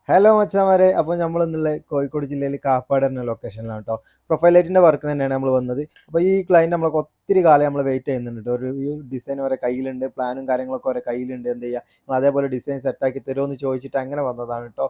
Hello മച്ചാമാരെ, അപ്പോൾ നമ്മൾ ഇന്നുള്ള കോഴിക്കോട് ജില്ലയിൽ കാപ്പാട് എന്ന ലൊക്കേഷനിലാണ് കേട്ടോ. പ്രൊഫൈൽ ലൈറ്റിൻ്റെ വർക്കിന് തന്നെയാണ് നമ്മൾ വന്നത്. അപ്പോൾ ഈ ക്ലയൻറ്റ് നമ്മളൊക്കെ ഒത്തിരി കാലം നമ്മൾ വെയിറ്റ് ചെയ്യുന്നുണ്ട് ട്ടോ. ഒരു ഈ ഡിസൈൻ വരെ കയ്യിലുണ്ട്, പ്ലാനും കാര്യങ്ങളൊക്കെ വരെ കയ്യിലുണ്ട്. എന്ത് ചെയ്യുക, നിങ്ങൾ അതേപോലെ ഡിസൈൻ സെറ്റാക്കി തരുമോ എന്ന് ചോദിച്ചിട്ട് അങ്ങനെ വന്നതാണ് കേട്ടോ.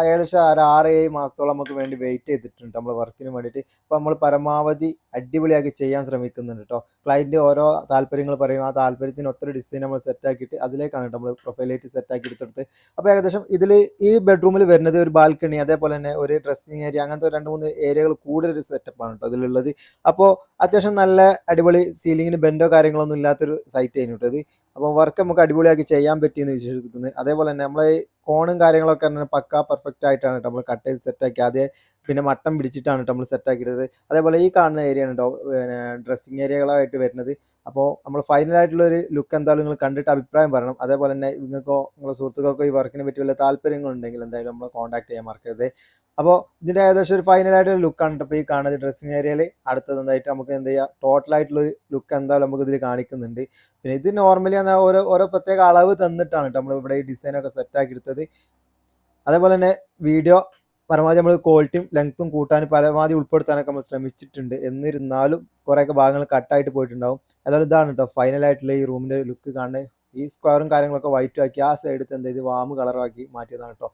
ഏകദേശം ഒരു 6-7 മാസത്തോളം നമുക്ക് വേണ്ടി വെയിറ്റ് ചെയ്തിട്ടുണ്ട് നമ്മൾ വർക്കിന് വേണ്ടിയിട്ട്. അപ്പോൾ നമ്മൾ പരമാവധി അടിപൊളിയാക്കി ചെയ്യാൻ ശ്രമിക്കുന്നുണ്ട് കേട്ടോ. ക്ലയൻറ്റ് ഓരോ താല്പര്യങ്ങൾ പറയും, ആ താല്പര്യത്തിന് ഒത്തിരി ഡിസൈൻ നമ്മൾ സെറ്റാക്കിയിട്ട് അതിലേക്കാണ് കേട്ടോ നമ്മൾ പ്രൊഫൈൽ ലൈറ്റ് സെറ്റാക്കി എടുത്തെടുത്ത്. അപ്പോൾ ഏകദേശം ഇതിൽ ഈ ബെഡ്റൂമിൽ വരുന്നത് ഒരു ബാൽക്കണി, അതേപോലെ തന്നെ ഒരു ഡ്രസ്സിങ് ഏരിയ, അങ്ങനത്തെ 2-3 ഏരിയകൾ കൂടുതലൊരു സെറ്റപ്പാണ് കേട്ടോ അതിലുള്ളത്. അപ്പോൾ അത്യാവശ്യം നല്ല അടിപൊളി സീലിങ്ങിന് ബെൻഡോ കാര്യങ്ങളൊന്നും ഇല്ലാത്തൊരു സൈറ്റ് ആയിരുന്നു കേട്ടോ ഇത്. അപ്പോൾ വർക്ക് നമുക്ക് അടിപൊളിയാക്കി ചെയ്യാൻ പറ്റിയെന്ന് വിശ്വസിക്കുന്നത്. അതേപോലെ തന്നെ നമ്മളെ കോണും കാര്യങ്ങളൊക്കെ തന്നെ പക്കാ പെർഫെക്റ്റ് ആയിട്ടാണ് കേട്ടോ നമ്മൾ കട്ട് ചെയ്ത് സെറ്റാക്കി. ആദ്യം പിന്നെ മട്ടം പിടിച്ചിട്ടാണ് കേട്ടോ നമ്മൾ സെറ്റാക്കിയത്. അതേപോലെ ഈ കാണുന്ന ഏരിയ ആണ് കേട്ടോ പിന്നെ ഡ്രസ്സിങ് ഏരിയകളായിട്ട് വരുന്നത്. അപ്പോൾ നമ്മൾ ഫൈനലായിട്ടുള്ളൊരു ലുക്ക് എന്തായാലും നിങ്ങൾ കണ്ടിട്ട് അഭിപ്രായം പറയണം. അതേപോലെ തന്നെ നിങ്ങൾക്കോ നിങ്ങളുടെ സുഹൃത്തുക്കൾക്കോ ഈ വർക്കിനെ പറ്റി വല്ല താല്പര്യങ്ങളുണ്ടെങ്കിൽ എന്തായാലും നമ്മൾ കോൺടാക്ട് ചെയ്യാൻ മറക്കരുത്. അപ്പോൾ ഇതിൻ്റെ ഏകദേശം ഒരു ഫൈനലായിട്ടൊരു ലുക്കാണ് കേട്ടോ ഇപ്പോൾ ഈ കാണുന്നത് ഡ്രസ്സിങ് ഏരിയയിൽ. അടുത്തത് എന്തായിട്ട് നമുക്ക് എന്ത് ചെയ്യുക, ടോട്ടലായിട്ടുള്ളൊരു ലുക്ക് എന്തായാലും നമുക്ക് ഇതിൽ കാണിക്കുന്നുണ്ട്. പിന്നെ ഇത് നോർമലി എന്നാൽ ഓരോ ഓരോ പ്രത്യേക അളവ് തന്നിട്ടാണ് കേട്ടോ നമ്മൾ ഇവിടെ ഈ ഡിസൈനൊക്കെ സെറ്റാക്കി എടുത്തത്. അതേപോലെ തന്നെ വീഡിയോ പരമാവധി നമ്മൾ ക്വാളിറ്റിയും ലെങ്ത്തും കൂട്ടാൻ പരമാവധി ഉൾപ്പെടുത്താനൊക്കെ നമ്മൾ ശ്രമിച്ചിട്ടുണ്ട്. എന്നിരുന്നാലും കുറേയൊക്കെ ഭാഗങ്ങൾ കട്ടായിട്ട് പോയിട്ടുണ്ടാവും. ഏതായാലും ഇതാണ് കേട്ടോ ഫൈനലായിട്ടുള്ള ഈ റൂമിൻ്റെ ലുക്ക് കാണുന്നത്. ഈ സ്ക്വയറും കാര്യങ്ങളൊക്കെ വൈറ്റും ആക്കി ആ സൈഡത്ത് എന്ത് ചെയ്ത് വാം കളറാക്കി മാറ്റിയതാണ് കേട്ടോ.